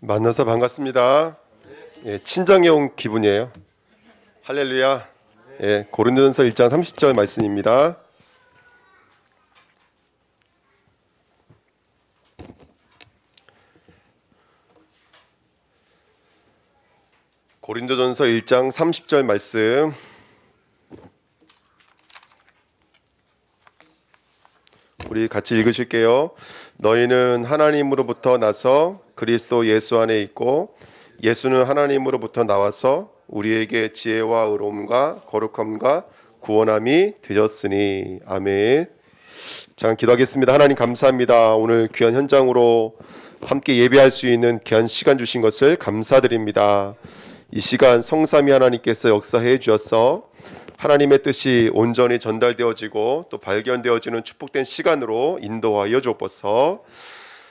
만나서 반갑습니다. 예, 친정에 온 기분이에요. 할렐루야. 예, 고린도전서 1장 30절 말씀입니다. 고린도전서 1장 30절 말씀. 우리 같이 읽으실게요. 너희는 하나님으로부터 나서 그리스도 예수 안에 있고 예수는 하나님으로부터 나와서 우리에게 지혜와 의로움과 거룩함과 구원함이 되셨으니. 아멘. 잠깐 기도하겠습니다. 하나님 감사합니다. 오늘 귀한 현장으로 함께 예배할 수 있는 귀한 시간 주신 것을 감사드립니다. 이 시간 성삼위 하나님께서 역사해 주셔서 하나님의 뜻이 온전히 전달되어지고 또 발견되어지는 축복된 시간으로 인도하여 주옵소서.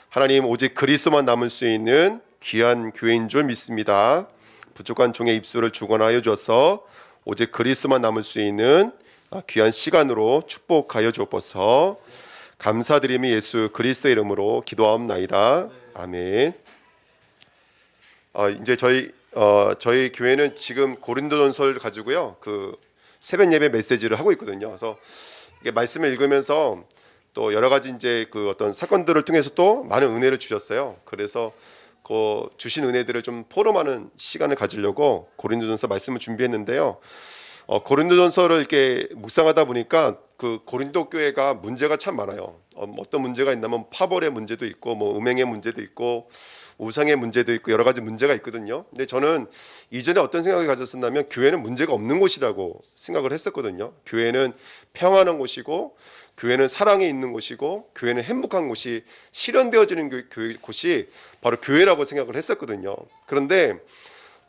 하나님, 오직 그리스도만 남을 수 있는 귀한 교회인 줄 믿습니다. 부족한 종의 입술을 주관하여 주어서 오직 그리스도만 남을 수 있는 귀한 시간으로 축복하여 주옵소서. 감사드리며 예수 그리스도의 이름으로 기도하옵나이다. 아멘. 이제 저희 교회는 지금 고린도전서를 가지고요, 새벽 예배 메시지를 하고 있거든요. 그래서 이게 말씀을 읽으면서 또 여러 가지 이제 어떤 사건들을 통해서 또 많은 은혜를 주셨어요. 그래서 주신 은혜들을 좀 포럼하는 시간을 가지려고 고린도전서 말씀을 준비했는데요. 고린도전서를 이렇게 묵상하다 보니까 고린도 교회가 문제가 참 많아요. 어떤 문제가 있냐면 파벌의 문제도 있고 음행의 문제도 있고 우상의 문제도 있고 여러 가지 문제가 있거든요. 근데 저는 이전에 어떤 생각을 가졌었냐면 교회는 문제가 없는 곳이라고 생각을 했었거든요. 교회는 평안한 곳이고 교회는 사랑이 있는 곳이고 교회는 행복한 곳이 실현되어지는 곳이 바로 교회라고 생각을 했었거든요. 그런데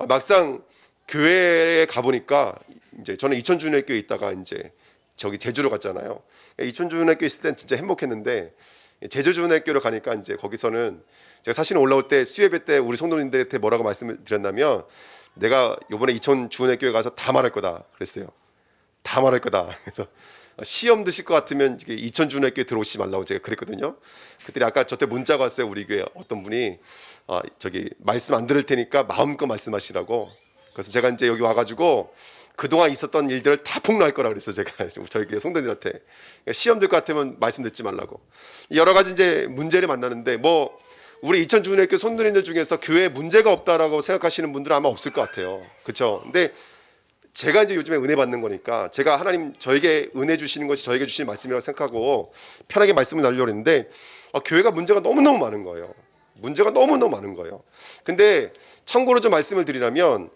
막상 교회에 가보니까 이제 저는 이천주일교회에 있다가 이제 저기 제주로 갔잖아요. 이천주일교회 있을 땐 진짜 행복했는데 제주주일교회로 가니까 이제 거기서는 제가 사실 올라올 때 수예배 때 우리 성도님들한테 뭐라고 말씀을 드렸냐면 내가 이번에 이천주일교회 가서 다 말할 거다 그랬어요. 다 말할 거다. 그래서 시험 드실 것 같으면 이천주일교회 들어오시지 말라고 제가 그랬거든요. 그때 아까 저한테 문자가 왔어요. 우리 교회 어떤 분이 말씀 안 들을 테니까 마음껏 말씀하시라고. 그래서 제가 이제 여기 와가지고 그동안 있었던 일들을 다 폭로할 거라 그랬어요. 제가 저희 교회 성도들한테 시험 들 것 같으면 말씀 듣지 말라고. 여러 가지 이제 문제를 만나는데 우리 이천주일교회 성도님들 중에서 교회에 문제가 없다라고 생각하시는 분들은 아마 없을 것 같아요. 그렇죠? 근데 제가 이제 요즘에 은혜 받는 거니까 제가 하나님 저에게 은혜 주시는 것이 저에게 주시는 말씀이라고 생각하고 편하게 말씀을 나누려고 했는데 교회가 문제가 너무너무 많은 거예요. 문제가 너무너무 많은 거예요. 근데 참고로 좀 말씀을 드리라면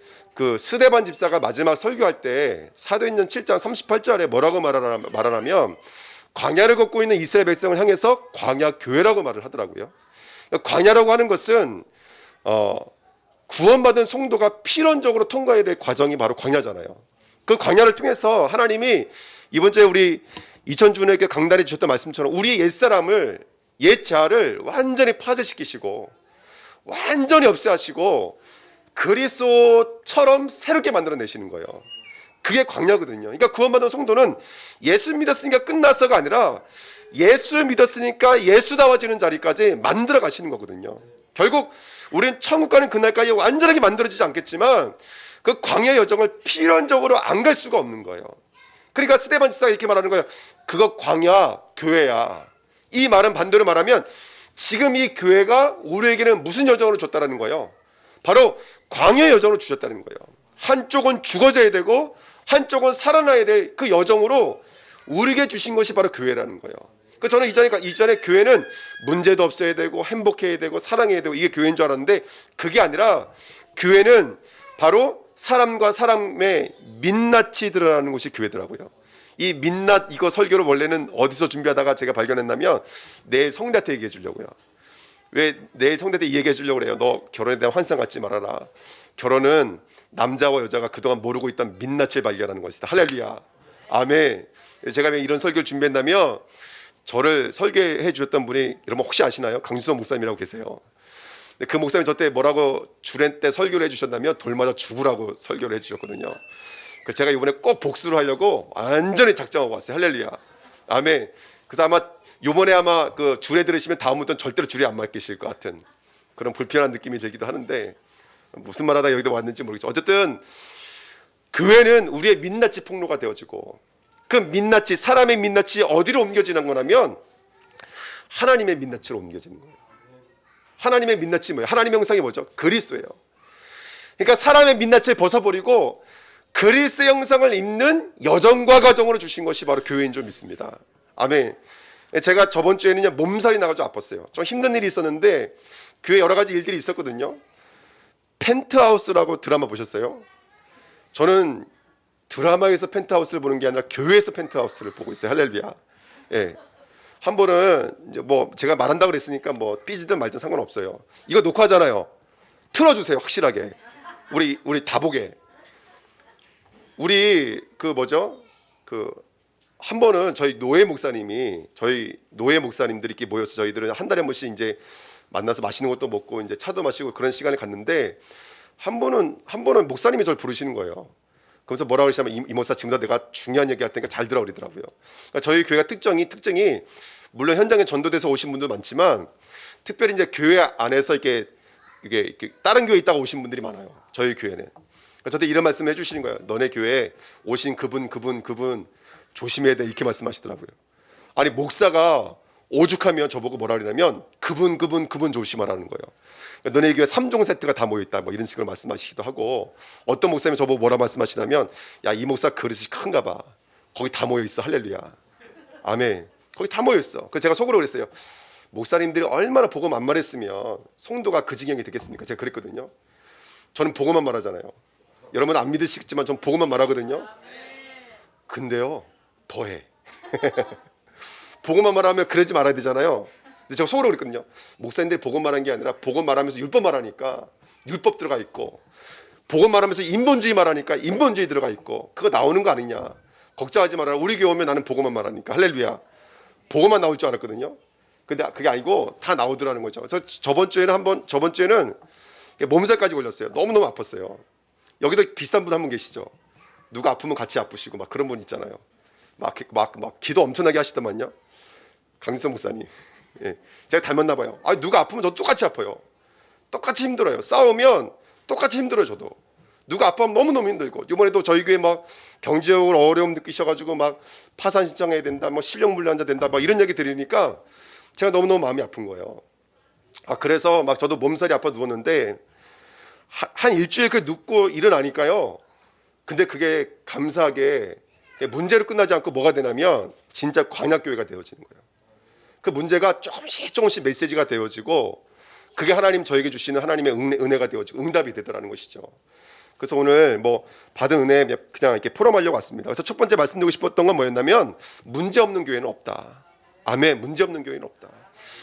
스데반 집사가 마지막 설교할 때 사도행전 7장 38절에 뭐라고 말하냐면 광야를 걷고 있는 이스라엘 백성을 향해서 광야 교회라고 말을 하더라고요. 광야라고 하는 것은 구원받은 성도가 필연적으로 통과해야 될 과정이 바로 광야잖아요. 그 광야를 통해서 하나님이 이번 주에 우리 이천주일교회 강단에 주셨던 말씀처럼 우리 옛사람을 옛 자아를 완전히 파쇄시키시고 완전히 없애하시고 그리스도처럼 새롭게 만들어내시는 거예요. 그게 광야거든요. 그러니까 구원받은 성도는 예수 믿었으니까 끝났어가 아니라 예수 믿었으니까 예수다워지는 자리까지 만들어 가시는 거거든요. 결국 우리는 천국 가는 그날까지 완전하게 만들어지지 않겠지만 그 광야 여정을 필연적으로 안 갈 수가 없는 거예요. 그러니까 스데반 집사가 이렇게 말하는 거예요. 그거 광야 교회야. 이 말은 반대로 말하면 지금 이 교회가 우리에게는 무슨 여정으로 줬다라는 거예요. 바로 광야 여정으로 주셨다는 거예요. 한쪽은 죽어져야 되고 한쪽은 살아나야 될 그 여정으로 우리에게 주신 것이 바로 교회라는 거예요. 저는 이전에 교회는 문제도 없어야 되고 행복해야 되고 사랑해야 되고 이게 교회인 줄 알았는데 그게 아니라 교회는 바로 사람과 사람의 민낯이 드러나는 곳이 교회더라고요. 이 민낯 이거 설교를 원래는 어디서 준비하다가 제가 발견했냐면 내일 성대한테 얘기해 주려고요. 왜 내일 성대한테 얘기해 주려고 그래요. 너 결혼에 대한 환상 갖지 말아라. 결혼은 남자와 여자가 그동안 모르고 있던 민낯을 발견하는 것이다. 할렐루야. 아멘. 제가 왜 이런 설교를 준비했냐면 저를 설계해 주셨던 분이 여러분 혹시 아시나요? 강주선 목사님이라고 계세요. 그 목사님이 저 때 뭐라고 주례 때 설교를 해주셨냐면 돌 맞아 죽으라고 설교를 해주셨거든요. 제가 이번에 꼭 복수를 하려고 완전히 작정하고 왔어요. 할렐루야. 아멘. 그래서 이번에 그 주례 들으시면 다음부터는 절대로 주례 안 맡기실 것 같은 그런 불편한 느낌이 들기도 하는데 무슨 말하다 여기도 왔는지 모르겠죠. 어쨌든 교회는 우리의 민낯이 폭로가 되어지고 그 민낯이 사람의 민낯이 어디로 옮겨지는 거냐면 하나님의 민낯으로 옮겨지는 거예요. 하나님의 민낯이 뭐예요? 하나님의 형상이 뭐죠? 그리스도예요. 그러니까 사람의 민낯을 벗어버리고 그리스도의 형상을 입는 여정과 과정으로 주신 것이 바로 교회인 줄 믿습니다. 아멘. 제가 저번 주에는요 몸살이 나가지고 아팠어요. 좀 힘든 일이 있었는데 교회 여러 가지 일들이 있었거든요. 펜트하우스라고 드라마 보셨어요? 저는 드라마에서 펜트하우스를 보는 게 아니라 교회에서 펜트하우스를 보고 있어요. 할렐루야. 예. 한 번은 이제 뭐 제가 말한다고 그랬으니까 뭐 삐지든 말든 상관없어요. 이거 녹화하잖아요. 틀어주세요. 확실하게. 우리 다 보게. 우리 그 뭐죠? 그 한 번은 저희 노예 목사님들이 이렇게 모여서 저희들은 한 달에 한 번씩 이제 만나서 맛있는 것도 먹고 이제 차도 마시고 그런 시간을 갖는데 한 번은 목사님이 저를 부르시는 거예요. 그러면서 뭐라고 그러시냐면 이 목사 지금 내가 중요한 얘기 할 테니까 잘 들어 그러더라고요. 그러니까 저희 교회가 특징이 물론 현장에 전도돼서 오신 분도 많지만 특별히 이제 교회 안에서 이게 다른 교회 있다가 오신 분들이 많아요. 저희 교회는. 그러니까 저한테 이런 말씀을 해주시는 거예요. 너네 교회에 오신 그분 조심해야 돼 이렇게 말씀하시더라고요. 아니 목사가 오죽하면 저보고 뭐라 그러냐면 그분 조심하라는 거예요. 그러니까 너네 교회 3종 세트가 다 모여있다 뭐 이런 식으로 말씀하시기도 하고 어떤 목사님이 저보고 뭐라 말씀하시냐면 야 이 목사 그릇이 큰가 봐. 거기 다 모여있어. 할렐루야. 아멘. 거기 다 모여있어. 그래서 제가 속으로 그랬어요. 목사님들이 얼마나 복음 안 말했으면 성도가 그 지경이 되겠습니까? 제가 그랬거든요. 저는 복음만 말하잖아요. 여러분 안 믿으시겠지만 전 복음만 말하거든요. 근데요 더해. 복음만 말하면 그러지 말아야 되잖아요. 근데 제가 속으로 그랬거든요. 목사님들이 복음 말한 게 아니라 복음 말하면서 율법 말하니까 율법 들어가 있고 복음 말하면서 인본주의 말하니까 인본주의 들어가 있고 그거 나오는 거 아니냐. 걱정하지 말아라. 우리 교회 오면 나는 복음만 말하니까 할렐루야. 복음만 나올 줄 알았거든요. 근데 그게 아니고 다 나오더라는 거죠. 그래서 저번 주에는 몸살까지 걸렸어요. 너무너무 아팠어요. 여기도 비슷한 분 한 분 계시죠. 누가 아프면 같이 아프시고 막 그런 분 있잖아요. 막 기도 엄청나게 하시더만요. 강지성 목사님. 예. 제가 닮았나 봐요. 아, 누가 아프면 저도 똑같이 아파요. 똑같이 힘들어요. 싸우면 똑같이 힘들어요. 저도. 누가 아프면 너무너무 힘들고 이번에도 저희 교회 막 경제적으로 어려움 느끼셔가지고 막 파산 신청해야 된다, 뭐 실력불량자 된다, 막 이런 얘기 들으니까 제가 너무너무 마음이 아픈 거예요. 아 그래서 막 저도 몸살이 아파 누웠는데 한 일주일 그 눕고 일어나니까요. 근데 그게 감사하게 문제로 끝나지 않고 뭐가 되냐면 진짜 광야교회가 되어지는 거예요. 그 문제가 조금씩 메시지가 되어지고 그게 하나님 저에게 주시는 하나님의 은혜가 되어지고 응답이 되더라는 것이죠. 그래서 오늘 뭐 받은 은혜 그냥 이렇게 포럼하려고 왔습니다. 그래서 첫 번째 말씀드리고 싶었던 건 뭐였냐면 문제 없는 교회는 없다. 아멘. 문제 없는 교회는 없다.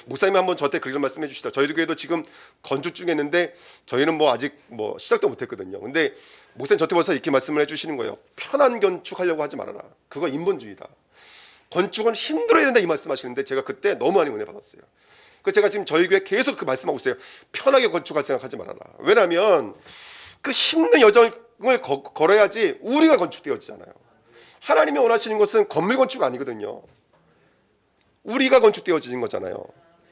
목사님이 한번 저한테 그런 말씀해 주시다. 저희도 교회도 지금 건축 중에 있는데 저희는 뭐 아직 뭐 시작도 못했거든요. 근데 목사님 저한테 벌써 이렇게 말씀을 해주시는 거예요. 편한 건축하려고 하지 말아라. 그거 인본주의다. 건축은 힘들어야 된다 이 말씀하시는데 제가 그때 너무 많이 은혜 받았어요. 그래서 제가 지금 저희 교회 계속 그 말씀하고 있어요. 편하게 건축할 생각하지 말아라. 왜냐하면 그 힘든 여정을 걸어야지 우리가 건축되어지잖아요. 하나님이 원하시는 것은 건물 건축 아니거든요. 우리가 건축되어지는 거잖아요.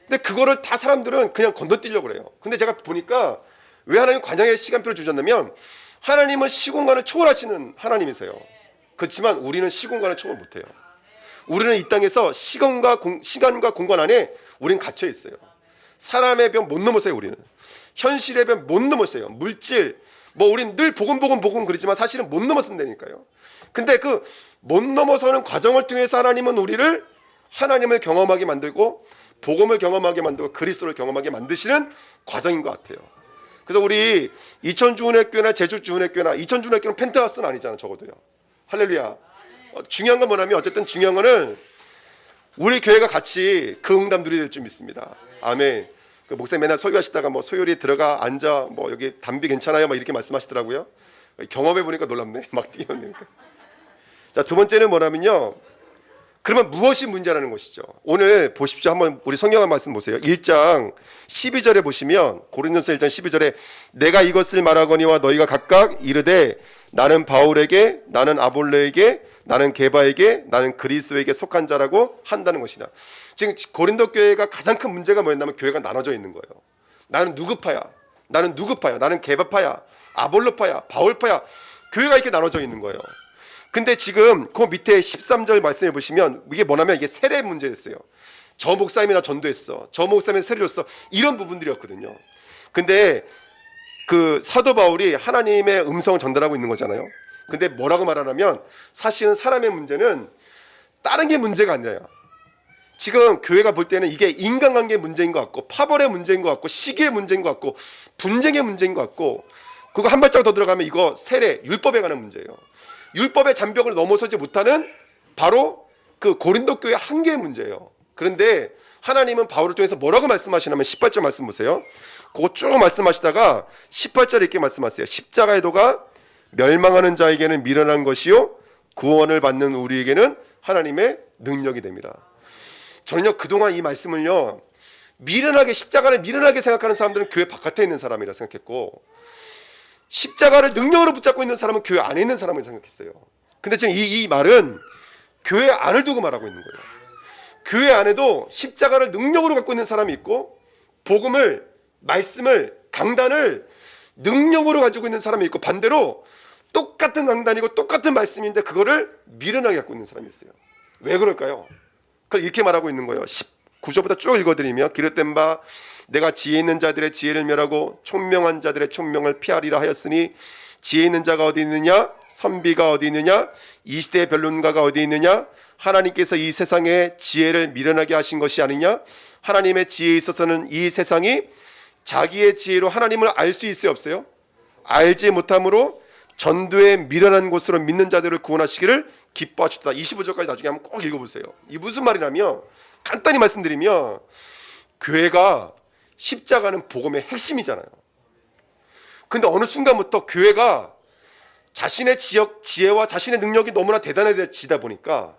근데 그거를 다 사람들은 그냥 건너뛰려고 그래요. 근데 제가 보니까 왜 하나님 관장의 시간표를 주셨냐면 하나님은 시공간을 초월하시는 하나님이세요. 그렇지만 우리는 시공간을 초월 못해요. 우리는 이 땅에서 시간과 공간 안에 우리는 갇혀 있어요. 사람의 벽 못 넘어서요. 우리는 현실의 벽 못 넘어서요. 물질 뭐 우리는 늘 복음 그러지만 사실은 못 넘어선다니까요. 근데 그 못 넘어서는 과정을 통해서 하나님은 우리를 하나님을 경험하게 만들고 복음을 경험하게 만들고 그리스도를 경험하게 만드시는 과정인 것 같아요. 그래서 우리 이천주은혜교회나 제주주은혜교회나 이천주은혜교회는 펜트하우스는 아니잖아. 적어도요. 할렐루야. 중요한 건 뭐냐면 어쨌든 중요한 거는 우리 교회가 같이 그 응답 누리게 될 줄 믿습니다. 아멘. 그 목사님 맨날 설교하시다가 뭐 소요리 들어가 앉아 뭐 여기 담비 괜찮아요 막 이렇게 말씀하시더라고요. 경험해 보니까 놀랍네. 막 뛰어내니까. 자, 두 번째는 뭐냐면요. 그러면 무엇이 문제라는 것이죠. 오늘 보십시오. 한번 우리 성경 한 말씀 보세요. 1장 12절에 보시면 고린도서 1장 12절에 내가 이것을 말하거니와 너희가 각각 이르되 나는 바울에게 나는 아볼로에게 나는 게바에게 나는 그리스도에게 속한 자라고 한다는 것이다. 지금 고린도 교회가 가장 큰 문제가 뭐였냐면 교회가 나눠져 있는 거예요. 나는 누구파야? 나는 누구파야? 나는 게바파야? 아볼로파야? 바울파야? 교회가 이렇게 나눠져 있는 거예요. 근데 지금 그 밑에 13절 말씀해 보시면 이게 뭐냐면 이게 세례 문제였어요. 저 목사님이 나 전도했어. 저 목사님이 세례 줬어. 이런 부분들이었거든요. 근데 그 사도 바울이 하나님의 음성을 전달하고 있는 거잖아요. 근데 뭐라고 말하냐면 사실은 사람의 문제는 다른 게 문제가 아니라요. 지금 교회가 볼 때는 이게 인간관계 문제인 것 같고 파벌의 문제인 것 같고 시기의 문제인 것 같고 분쟁의 문제인 것 같고 그거 한 발짝 더 들어가면 이거 세례, 율법에 관한 문제예요. 율법의 장벽을 넘어서지 못하는 바로 그 고린도 교회의 한계의 문제예요. 그런데 하나님은 바울을 통해서 뭐라고 말씀하시냐면 18절 말씀 보세요. 그거 쭉 말씀하시다가 18절에 이렇게 말씀하세요. 십자가의 도가 멸망하는 자에게는 미련한 것이요 구원을 받는 우리에게는 하나님의 능력이 됩니다. 저는요 그동안 이 말씀을요 미련하게 십자가를 미련하게 생각하는 사람들은 교회 바깥에 있는 사람이라 생각했고 십자가를 능력으로 붙잡고 있는 사람은 교회 안에 있는 사람을 생각했어요. 근데 지금 이 말은 교회 안을 두고 말하고 있는 거예요. 교회 안에도 십자가를 능력으로 갖고 있는 사람이 있고 복음을 말씀을 강단을 능력으로 가지고 있는 사람이 있고 반대로 똑같은 강단이고 똑같은 말씀인데 그거를 미련하게 갖고 있는 사람이 있어요. 왜 그럴까요? 그걸 이렇게 말하고 있는 거예요. 19절부터 쭉 읽어드리면 기록된 바 내가 지혜 있는 자들의 지혜를 멸하고 총명한 자들의 총명을 피하리라 하였으니 지혜 있는 자가 어디 있느냐 선비가 어디 있느냐 이 시대의 변론가가 어디 있느냐 하나님께서 이 세상의 지혜를 미련하게 하신 것이 아니냐 하나님의 지혜에 있어서는 이 세상이 자기의 지혜로 하나님을 알 수 있어요 없어요? 알지 못함으로 전도에 미련한 곳으로 믿는 자들을 구원하시기를 기뻐하셨다. 25절까지 나중에 한번 꼭 읽어보세요. 이 무슨 말이냐면 간단히 말씀드리면 교회가 십자가는 복음의 핵심이잖아요. 근데 어느 순간부터 교회가 자신의 지혜와 자신의 능력이 너무나 대단해지다 보니까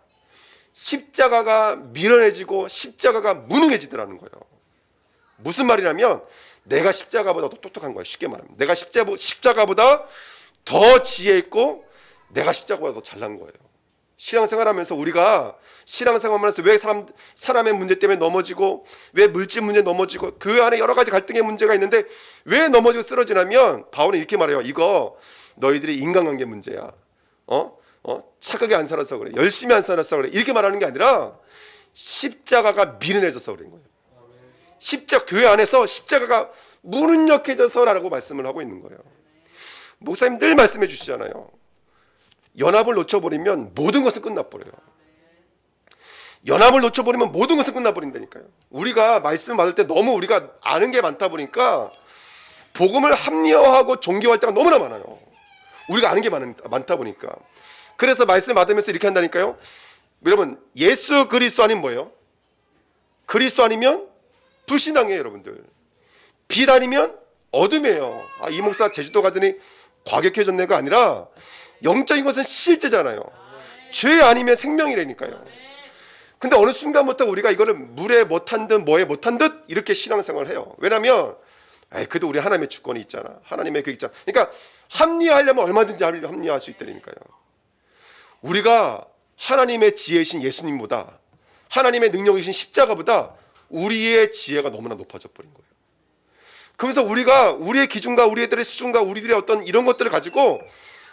십자가가 미련해지고 십자가가 무능해지더라는 거예요. 무슨 말이냐면 내가 십자가보다 더 똑똑한 거예요. 쉽게 말하면 내가 십자가보다 더 지혜 있고 내가 십자가보다 더 잘난 거예요. 신앙생활하면서 우리가 신앙생활하면서 왜 사람의 문제 때문에 넘어지고 왜 물질 문제 넘어지고 교회 안에 여러 가지 갈등의 문제가 있는데 왜 넘어지고 쓰러지냐면 바울은 이렇게 말해요. 이거 너희들이 인간관계 문제야. 착하게 안 살아서 그래. 열심히 안 살아서 그래. 이렇게 말하는 게 아니라 십자가가 미련해져서 그런 거예요. 교회 안에서 십자가가 무능력해져서라고 말씀을 하고 있는 거예요. 목사님 늘 말씀해 주시잖아요. 연합을 놓쳐버리면 모든 것은 끝나버려요. 연합을 놓쳐버리면 모든 것은 끝나버린다니까요. 우리가 말씀 받을 때 너무 우리가 아는 게 많다 보니까 복음을 합리화하고 종교할 때가 너무나 많아요. 우리가 아는 게 많다 보니까. 그래서 말씀 받으면서 이렇게 한다니까요. 여러분 예수 그리스도 아니면 뭐예요? 그리스도 아니면 불신앙이에요 여러분들. 빛 아니면 어둠이에요. 이 목사 제주도 가더니 과격해졌네가 아니라 영적인 것은 실제잖아요. 죄 아니면 생명이라니까요. 근데 어느 순간부터 우리가 이거를 물에 못한 듯 뭐에 못한 듯 이렇게 신앙생활을 해요. 왜냐하면 그래도 우리 하나님의 주권이 있잖아. 하나님의 그 있잖아. 그러니까 합리화하려면 얼마든지 합리화할 수 있다니까요. 우리가 하나님의 지혜이신 예수님보다 하나님의 능력이신 십자가보다 우리의 지혜가 너무나 높아져 버린 거예요. 그러면서 우리가 우리의 기준과 우리들의 수준과 우리들의 어떤 이런 것들을 가지고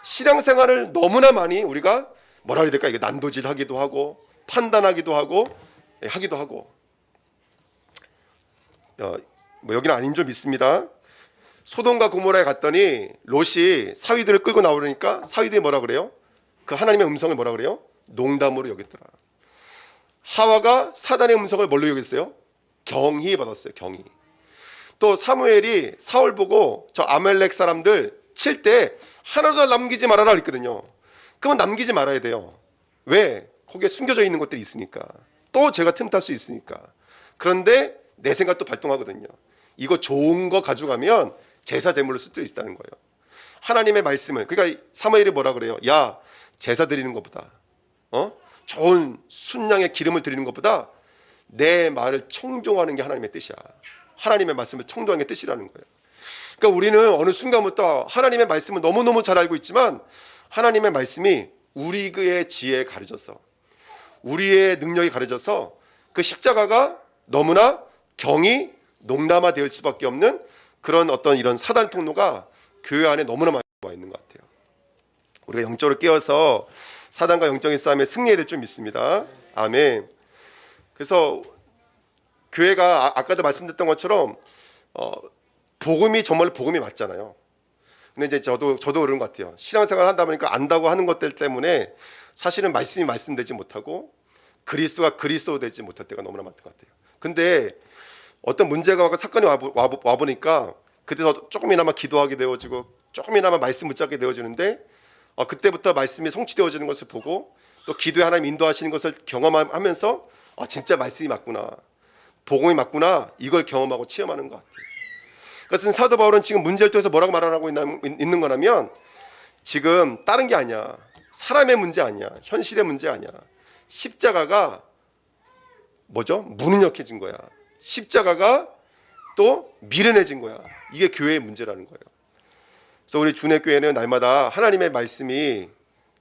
신앙생활을 너무나 많이 우리가 뭐라 해야 될까? 이게 난도질하기도 하고 판단하기도 하고 하기도 하고 뭐 여기는 아닌 줄 믿습니다. 소돔과 고모라에 갔더니 롯이 사위들을 끌고 나오려니까 사위들이 뭐라 그래요? 그 하나님의 음성을 뭐라 그래요? 농담으로 여겼더라. 하와가 사단의 음성을 뭘로 여겼어요? 경히 받았어요. 경히. 또 사무엘이 사울 보고 저 아멜렉 사람들 칠 때 하나도 남기지 말아라 그랬거든요. 그러면 남기지 말아야 돼요. 왜? 거기에 숨겨져 있는 것들이 있으니까. 또 제가 틈탈 수 있으니까. 그런데 내 생각도 발동하거든요. 이거 좋은 거 가져가면 제사 제물로 쓸 수 있다는 거예요. 하나님의 말씀을. 그러니까 사무엘이 뭐라 그래요? 야, 제사 드리는 것보다 좋은 순양의 기름을 드리는 것보다 내 말을 청종하는 게 하나님의 뜻이야. 하나님의 말씀을 청종하는 게 뜻이라는 거예요. 그러니까 우리는 어느 순간부터 하나님의 말씀을 너무너무 잘 알고 있지만 하나님의 말씀이 우리의 지혜에 가려져서 우리의 능력이 가려져서 그 십자가가 너무나 경이 농담화될 수밖에 없는 그런 어떤 이런 사단 통로가 교회 안에 너무나 많이 와 있는 것 같아요. 우리가 영적으로 깨어서 사단과 영적인 싸움에 승리해야 될 줄 믿습니다. 아멘. 그래서 교회가 아까도 말씀드렸던 것처럼 복음이 정말 복음이 맞잖아요. 근데 이제 저도 그런 것 같아요. 신앙생활 하다 보니까 안다고 하는 것들 때문에 사실은 말씀이 말씀되지 못하고 그리스도가 그리스도 되지 못할 때가 너무나 많은 것 같아요. 근데 어떤 문제가 와서 사건이 와 보니까 그때서 조금이나마 기도하게 되어지고 조금이나마 말씀 붙잡게 되어지는데 그때부터 말씀이 성취되어지는 것을 보고 또 기도에 하나님 인도하시는 것을 경험하면서 진짜 말씀이 맞구나, 복음이 맞구나, 이걸 경험하고 체험하는 것 같아요. 그것은 사도 바울은 지금 문제를 통해서 뭐라고 말하고 있는 거냐면 지금 다른 게 아니야. 사람의 문제 아니야. 현실의 문제 아니야. 십자가가 뭐죠? 무능력해진 거야. 십자가가 또 미련해진 거야. 이게 교회의 문제라는 거예요. 그래서 우리 준회교회는 날마다 하나님의 말씀이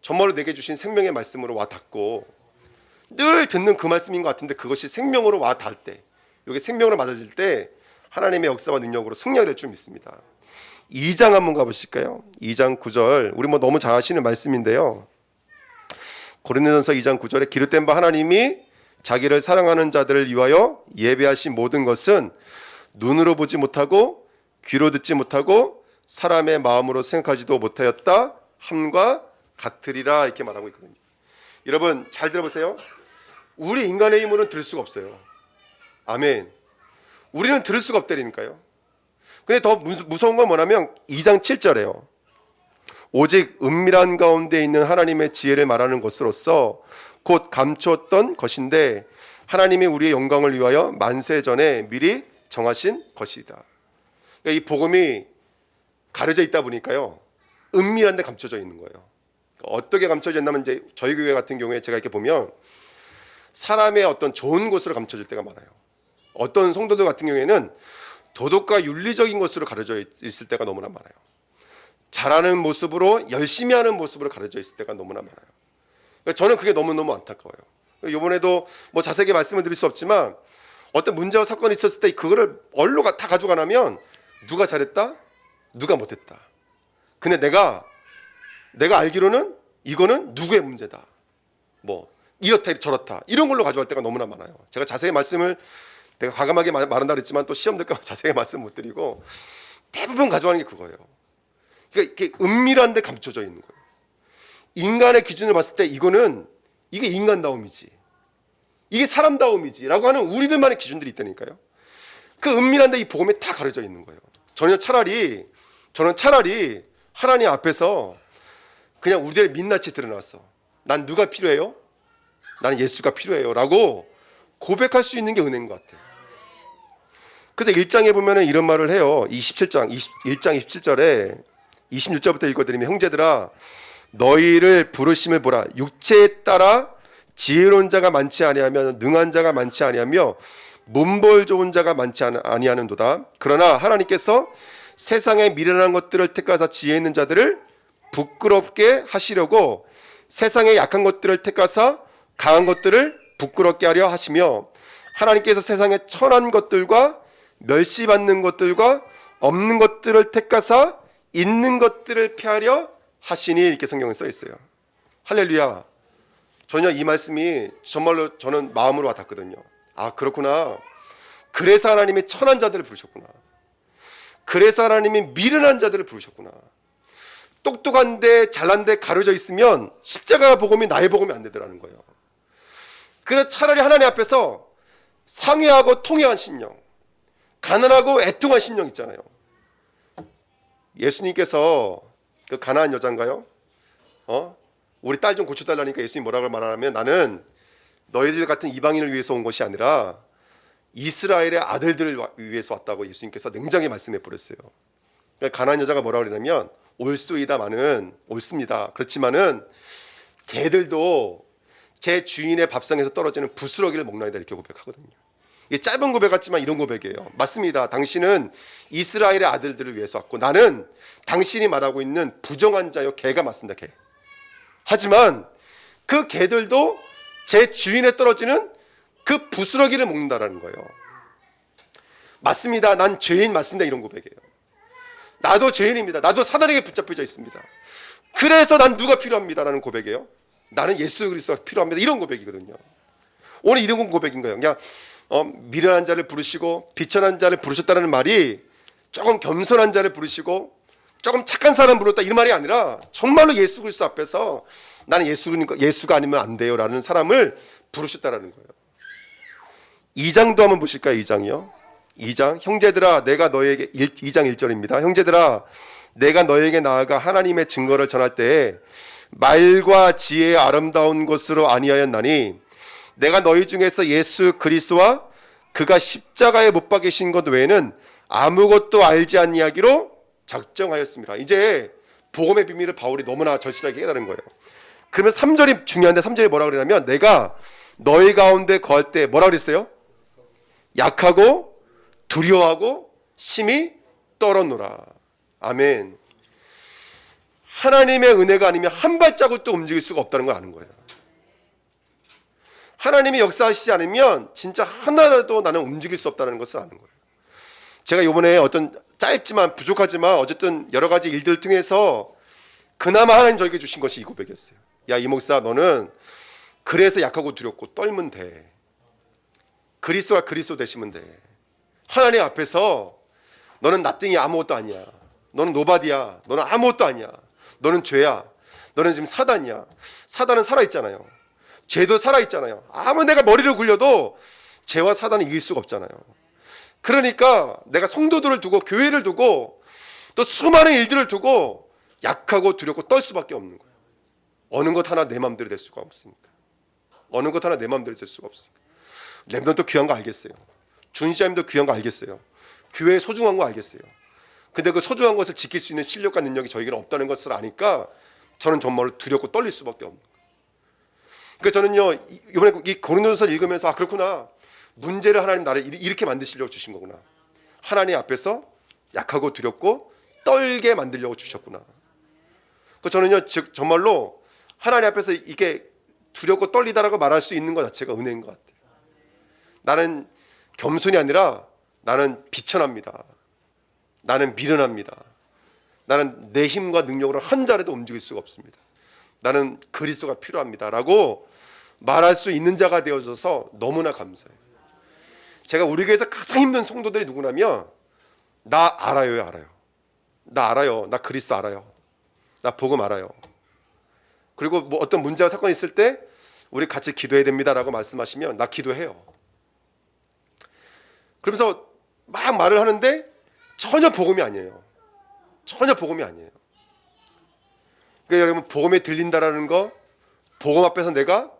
정말로 내게 주신 생명의 말씀으로 와 닿고 늘 듣는 그 말씀인 것 같은데 그것이 생명으로 와 닿을 때, 이게 생명으로 맞아질 때 하나님의 역사와 능력으로 승리가 될 줄 믿습니다. 2장 한번 가보실까요? 2장 9절, 우리 너무 잘 아시는 말씀인데요. 고린도전서 2장 9절에 기록된 바 하나님이 자기를 사랑하는 자들을 위하여 예배하신 모든 것은 눈으로 보지 못하고 귀로 듣지 못하고 사람의 마음으로 생각하지도 못하였다 함과 같으리라, 이렇게 말하고 있거든요. 여러분 잘 들어보세요. 우리 인간의 힘으로는 들을 수가 없어요. 아멘. 우리는 들을 수가 없다니까요. 근데 더 무서운 건 뭐냐면 2장 7절에요. 오직 은밀한 가운데 있는 하나님의 지혜를 말하는 것으로서 곧 감추었던 것인데 하나님이 우리의 영광을 위하여 만세 전에 미리 정하신 것이다. 그러니까 이 복음이 가려져 있다 보니까요, 은밀한데 감춰져 있는 거예요. 어떻게 감춰져 있냐면 이제 저희 교회 같은 경우에 제가 이렇게 보면 사람의 어떤 좋은 곳으로 감춰질 때가 많아요. 어떤 성도들 같은 경우에는 도덕과 윤리적인 것으로 가려져 있을 때가 너무나 많아요. 잘하는 모습으로, 열심히 하는 모습으로 가려져 있을 때가 너무나 많아요. 그러니까 저는 그게 너무너무 안타까워요. 이번에도 자세하게 말씀을 드릴 수 없지만 어떤 문제와 사건이 있었을 때 그거를 얼로 다 가져가면 누가 잘했다, 누가 못했다. 근데 내가 알기로는 이거는 누구의 문제다, 이렇다 저렇다, 이런 걸로 가져갈 때가 너무나 많아요. 제가 자세히 말씀을 내가 과감하게 말한다 그랬지만 또 시험 될까 봐 자세히 말씀 못 드리고 대부분 가져가는 게 그거예요. 그러니까 이게 은밀한데 감춰져 있는 거예요. 인간의 기준을 봤을 때 이게 인간다움이지, 이게 사람다움이지 라고 하는 우리들만의 기준들이 있다니까요. 그 은밀한데 이 복음에 다 가려져 있는 거예요. 저는 차라리 하나님 앞에서 그냥 우리들의 민낯이 드러났어. 난 누가 필요해요? 나는 예수가 필요해요 라고 고백할 수 있는 게 은혜인 것 같아요. 그래서 1장에 보면 이런 말을 해요. 1장 27절에 26절부터 읽어드리면 형제들아 너희를 부르심을 보라. 육체에 따라 지혜로운 자가 많지 아니하며 능한 자가 많지 아니하며 문벌 좋은 자가 많지 아니하는도다. 그러나 하나님께서 세상의 미련한 것들을 택하사 지혜 있는 자들을 부끄럽게 하시려고 세상의 약한 것들을 택하사 강한 것들을 부끄럽게 하려 하시며 하나님께서 세상의 천한 것들과 멸시받는 것들과 없는 것들을 택하사 있는 것들을 폐하려 하시니, 이렇게 성경에 써 있어요. 할렐루야. 전혀 이 말씀이 정말로 저는 마음으로 와닿거든요. 아, 그렇구나. 그래서 하나님이 천한 자들을 부르셨구나. 그래서 하나님이 미련한 자들을 부르셨구나. 똑똑한데 잘난데 가려져 있으면 십자가 복음이 나의 복음이 안 되더라는 거예요. 그래서 차라리 하나님 앞에서 상회하고 통회한 심령, 가난하고 애통한 심령 있잖아요. 예수님께서 그 가난한 여자인가요? 우리 딸 좀 고쳐달라니까 예수님 뭐라고 말하냐면 나는 너희들 같은 이방인을 위해서 온 것이 아니라 이스라엘의 아들들을 위해서 왔다고 예수님께서 냉정히 말씀해 버렸어요. 그러니까 가난한 여자가 뭐라고 그러냐면 올소이다마는 옳습니다. 그렇지만은 개들도 제 주인의 밥상에서 떨어지는 부스러기를 먹나이다, 이렇게 고백하거든요. 이게 짧은 고백 같지만 이런 고백이에요. 맞습니다. 당신은 이스라엘의 아들들을 위해서 왔고 나는 당신이 말하고 있는 부정한 자요 개가 맞습니다. 개. 하지만 그 개들도 제 주인에 떨어지는 그 부스러기를 먹는다라는 거예요. 맞습니다. 난 죄인 맞습니다. 이런 고백이에요. 나도 죄인입니다. 나도 사단에게 붙잡혀져 있습니다. 그래서 난 누가 필요합니다. 라는 고백이에요. 나는 예수 그리스도가 필요합니다. 이런 고백이거든요. 오늘 이런 고백인 거예요. 그냥 미련한 자를 부르시고 비천한 자를 부르셨다는 말이 조금 겸손한 자를 부르시고 조금 착한 사람 부르셨다 이런 말이 아니라 정말로 예수 그리스도 앞에서 나는 예수가 아니면 안 돼요 라는 사람을 부르셨다라는 거예요. 2장도 한번 보실까요? 2장이요. 2장 형제들아 내가 너에게 2장 1절입니다. 형제들아 내가 너에게 나아가 하나님의 증거를 전할 때에 말과 지혜의 아름다운 것으로 아니하였나니 내가 너희 중에서 예수 그리스도와 그가 십자가에 못 박히신 것 외에는 아무것도 알지 아니하기로 작정하였습니다. 이제 복음의 비밀을 바울이 너무나 절실하게 깨달은 거예요. 그러면 3절이 중요한데 3절이 뭐라 그러냐면 내가 너희 가운데 거할 때 뭐라 그랬어요? 약하고 두려워하고 심히 떨었노라. 아멘. 하나님의 은혜가 아니면 한 발자국도 움직일 수가 없다는 걸 아는 거예요. 하나님이 역사하시지 않으면 진짜 하나라도 나는 움직일 수 없다는 것을 아는 거예요. 제가 이번에 어떤 짧지만 부족하지만 어쨌든 여러 가지 일들을 통해서 그나마 하나님 저에게 주신 것이 이 고백이었어요. 야, 이 목사 너는 그래서 약하고 두렵고 떨면 돼. 그리스도가 그리스도 되시면 돼. 하나님 앞에서 너는 나띵이 아무것도 아니야. 너는 노바디야. 너는 아무것도 아니야. 너는 죄야. 너는 지금 사단이야. 사단은 살아있잖아요. 죄도 살아있잖아요. 아무 내가 머리를 굴려도 죄와 사단을 이길 수가 없잖아요. 그러니까 내가 성도들을 두고 교회를 두고 또 수많은 일들을 두고 약하고 두렵고 떨 수밖에 없는 거예요. 어느 것 하나 내 마음대로 될 수가 없으니까. 어느 것 하나 내 마음대로 될 수가 없으니까. 렘넌트 귀한 거 알겠어요. 준시자님도 귀한 거 알겠어요. 교회에 소중한 거 알겠어요. 근데 그 소중한 것을 지킬 수 있는 실력과 능력이 저에게는 없다는 것을 아니까 저는 정말로 두렵고 떨릴 수밖에 없는 거예요. 그러니까 저는요 이번에 이 고린도전서를 읽으면서 그렇구나. 문제를 하나님 나를 이렇게 만드시려고 주신 거구나. 하나님 앞에서 약하고 두렵고 떨게 만들려고 주셨구나. 그 저는요 정말로 하나님 앞에서 이게 두렵고 떨리다라고 말할 수 있는 것 자체가 은혜인 것 같아요. 나는 겸손이 아니라 나는 비천합니다. 나는 미련합니다. 나는 내 힘과 능력으로 한 자라도 움직일 수가 없습니다. 나는 그리스도가 필요합니다 라고 말할 수 있는 자가 되어져서 너무나 감사해요. 제가 우리 교회에서 가장 힘든 성도들이 누구냐면 나 알아요. 나 알아요. 나 그리스도 알아요. 나 복음 알아요. 그리고 뭐 어떤 문제와 사건이 있을 때 우리 같이 기도해야 됩니다라고 말씀하시면 나 기도해요. 그러면서 막 말을 하는데 전혀 복음이 아니에요. 전혀 복음이 아니에요. 그러니까 여러분 복음에 들린다라는 거, 복음 앞에서 내가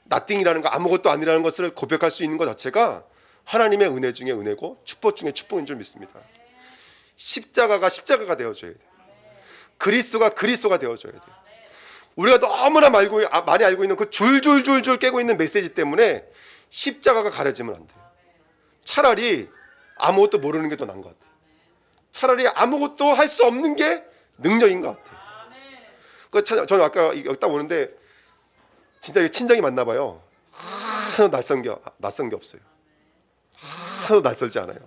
나띵이라는 거, 아무것도 아니라는 것을 고백할 수 있는 것 자체가 하나님의 은혜 중에 은혜고 축복 중에 축복인 줄 믿습니다. 십자가가 되어줘야 돼요. 그리스도가 되어줘야 돼요. 우리가 너무나 많이 알고 있는 그 줄줄줄줄 깨고 있는 메시지 때문에 십자가가 가려지면 안 돼요. 차라리 아무것도 모르는 게 더 나은 것 같아요. 차라리 아무것도 할 수 없는 게 능력인 것 같아요. 저는 아까 여기 딱 오는데 진짜 친정이 맞나 봐요. 하나도 낯선 게 없어요. 하나도 낯설지 않아요.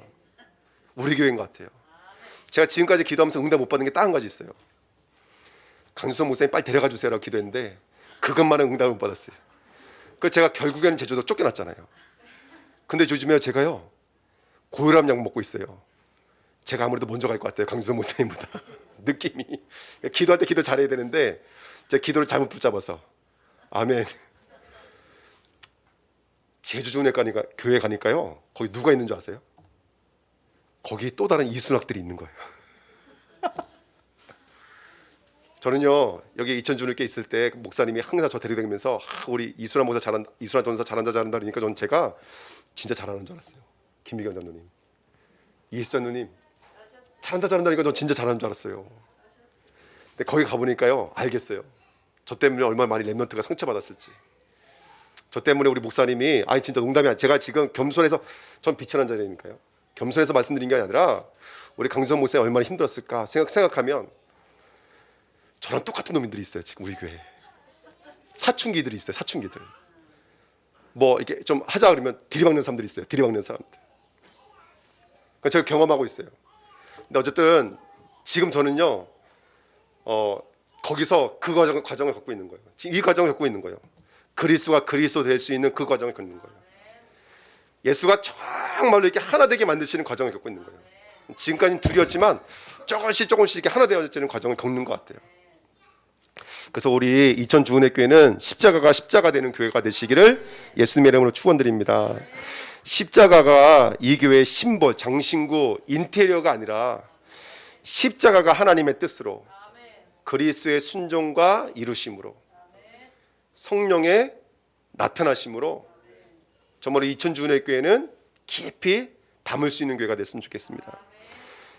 우리 교회인 것 같아요. 제가 지금까지 기도하면서 응답 못 받는 게 딱 한 가지 있어요. 강수선 목사님 빨리 데려가 주세요라고 기도했는데 그것만은 응답을 못 받았어요. 그래서 제가 결국에는 제주도 쫓겨났잖아요. 근데 요즘에 제가요 고혈압 약 먹고 있어요. 제가 아무래도 먼저 갈 것 같아요. 강수선 목사님보다. 느낌이. 기도할 때 기도 잘해야 되는데 제 기도를 잘못 붙잡아서. 아멘. 제주종례과 교회 가니까요 거기 누가 있는 줄 아세요? 거기 또 다른 이순학들이 있는 거예요. 저는요 여기 이천주일께 있을 때 목사님이 항상 저 데려다니면서 우리 이순학 목사 잘한다, 이순학 전사 잘한다 그러니까 저는 제가 진짜 잘하는 줄 알았어요. 김미경 장로님, 이혜수 장로님 잘한다니까 저 진짜 잘하는 줄 알았어요. 근데 거기 가보니까요 알겠어요. 저 때문에 얼마나 많이 렘넌트가 상처받았을지. 저 때문에 우리 목사님이 아니 진짜 농담이 아니라 제가 지금 겸손해서 전 비천한 자리니까요. 겸손해서 말씀드린 게 아니라 우리 강수선 목사님 얼마나 힘들었을까 생각하면 저랑 똑같은 놈들이 있어요. 지금 우리 교회에 사춘기들이 있어요. 사춘기들 뭐 이렇게 좀 하자 그러면 들이박는 사람들이 있어요. 들이박는 사람들. 제가 경험하고 있어요. 근데 어쨌든 지금 저는요, 거기서 그 과정을 겪고 있는 거예요. 지금 이 과정을 겪고 있는 거예요. 그리스도가 그리스도 될 수 있는 그 과정을 겪는 거예요. 예수가 정말로 이렇게 하나 되게 만드시는 과정을 겪고 있는 거예요. 지금까지는 둘이었지만 조금씩 이렇게 하나 되어지는 과정을 겪는 것 같아요. 그래서 우리 이천주은혜교회는 십자가가 십자가 되는 교회가 되시기를 예수님의 이름으로 축원드립니다. 십자가가 이 교회의 심볼, 장신구, 인테리어가 아니라 십자가가 하나님의 뜻으로 그리스도의 순종과 이루심으로 성령의 나타나심으로 정말로 이천주은혜교회는 깊이 담을 수 있는 교회가 됐으면 좋겠습니다.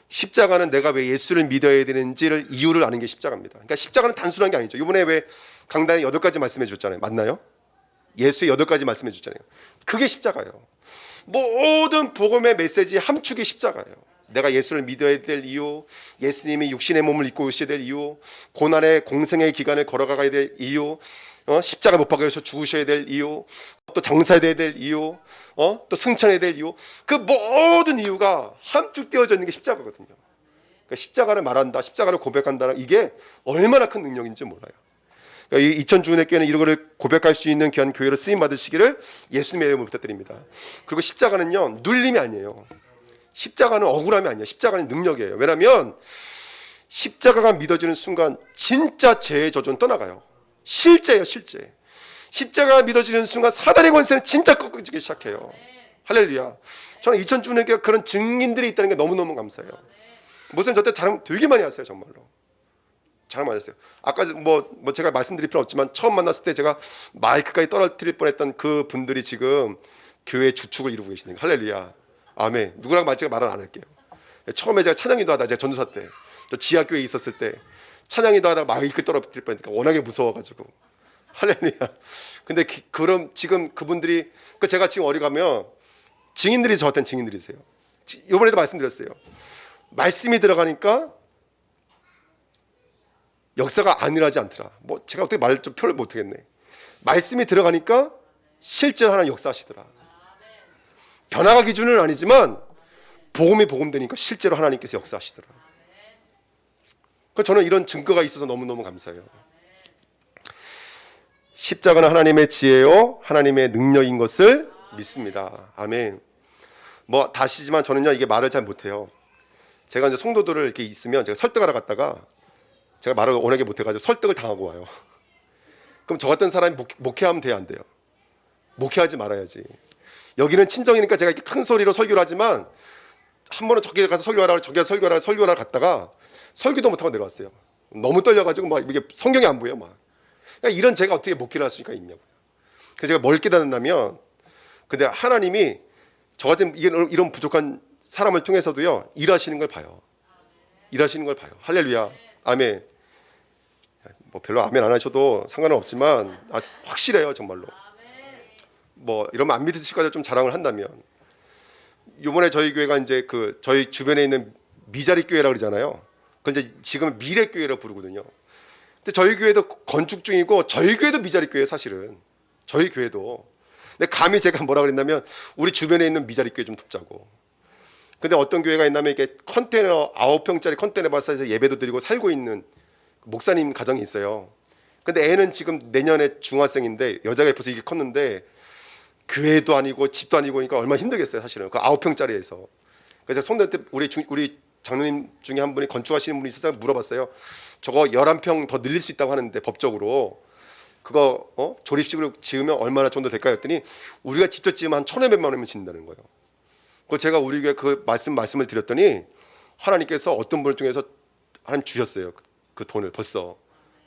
십자가는 내가 왜 예수를 믿어야 되는지를 이유를 아는 게 십자가입니다. 그러니까 십자가는 단순한 게 아니죠. 이번에 왜 강단에 8가지 말씀해 주셨잖아요. 맞나요? 예수의 8가지 말씀해 주셨잖아요. 그게 십자가예요. 모든 복음의 메시지의 함축이 십자가예요. 내가 예수를 믿어야 될 이유, 예수님이 육신의 몸을 입고 오셔야 될 이유, 고난의 공생의 기간을 걸어가야 될 이유, 십자가 못 박아서 죽으셔야 될 이유, 또 장사해야 될 이유, 또 승천해야 될 이유, 그 모든 이유가 함축되어져 있는 게 십자가거든요. 그러니까 십자가를 말한다, 십자가를 고백한다, 이게 얼마나 큰 능력인지 몰라요. 그러니까 이 이천주은혜교회는 이거를 고백할 수 있는 귀한 교회로 쓰임 받으시기를 예수님의 이름으로 부탁드립니다. 그리고 십자가는요, 눌림이 아니에요. 십자가는 억울함이 아니에요. 십자가는 능력이에요. 왜냐하면 십자가가 믿어지는 순간 진짜 죄의 저주는 떠나가요. 실제예요, 실제. 십자가가 믿어지는 순간 사단의 권세는 진짜 꺾어지기 시작해요. 할렐루야. 저는 이천주은혜교회가 그런 증인들이 있다는 게 너무너무 감사해요. 목사님 저때 자랑 되게 많이 하세요, 정말로. 자랑 많이 했어요. 아까 뭐 제가 말씀드릴 필요 없지만 처음 만났을 때 제가 마이크까지 떨어뜨릴 뻔했던 그 분들이 지금 교회의 주축을 이루고 계시는 거예요. 할렐루야. 아멘. 누구랑 제가 말은 안 할게요. 처음에 제가 찬양기도 하다 제가 전도사 때 또 지하교회에 있었을 때 찬양기도 하다가 마이크 떨어뜨릴 뻔했으니까 워낙에 무서워가지고 할렐루야. 근데 그럼 지금 그분들이 제가 지금 어디 가면 증인들이 저한테는 증인들이세요. 이번에도 말씀드렸어요. 말씀이 들어가니까 역사가 안일하지 않더라. 뭐 제가 어떻게 말을 좀 표현을 못하겠네. 말씀이 들어가니까 실제로 하나님 역사하시더라. 변화가 기준은 아니지만 복음이 복음되니까 실제로 하나님께서 역사하시더라. 저는 이런 증거가 있어서 너무너무 감사해요. 십자가는 하나님의 지혜요 하나님의 능력인 것을 믿습니다. 아멘. 뭐 다시지만 저는요 이게 말을 잘 못해요. 제가 이제 성도들을 이렇게 있으면 제가 설득하러 갔다가 제가 말을 워낙에 못해가지고 설득을 당하고 와요. 그럼 저 같은 사람이 목회하면 돼요, 안 돼요? 목회하지 말아야지. 여기는 친정이니까 제가 이렇게 큰 소리로 설교를 하지만 한 번은 저기 가서 설교하라, 저기 가서 설교하라 갔다가 설교도 못하고 내려왔어요. 너무 떨려가지고 막 이게 성경이 안 보여 막. 그러니까 이런 제가 어떻게 목회를 할 수가 있냐고요. 그래서 제가 뭘 깨닫는다면, 근데 하나님이 저 같은 이런 부족한 사람을 통해서도요 일하시는 걸 봐요. 일하시는 걸 봐요. 할렐루야. 아멘. 뭐 별로 아멘 안 하셔도 상관은 없지만 확실해요, 정말로. 뭐 이러면 안 믿으실 거다 좀 자랑을 한다면, 이번에 저희 교회가 이제 저희 주변에 있는 미자리 교회라고 그러잖아요. 그건 이제 지금 미래 교회라고 부르거든요. 근데 저희 교회도 건축 중이고 저희 교회도 미자리 교회 사실은 저희 교회도. 근데 감히 제가 뭐라 그랬냐면 우리 주변에 있는 미자리 교회 좀 돕자고. 근데 어떤 교회가 있냐면 이게 컨테이너 9평짜리 컨테이너 바사에서 예배도 드리고 살고 있는 목사님 가정이 있어요. 근데 애는 지금 내년에 중학생인데 여자가 벌써 이게 컸는데 교회도 아니고 집도 아니고 그러니까 얼마나 힘들겠어요, 사실은. 그 9평짜리에서. 그래서 손댈 때 우리 장로님 중에 한 분이 건축하시는 분이 있어서 물어봤어요. 저거 11평 더 늘릴 수 있다고 하는데 법적으로 그거 조립식으로 지으면 얼마나 정도 될까요? 했더니 우리가 직접 지으면 한 1,500만 원이면 짓는다는 거예요. 그 제가 우리 교회 그 말씀을 드렸더니 하나님께서 어떤 분을 통해서 하나님 주셨어요. 그 돈을 벌써.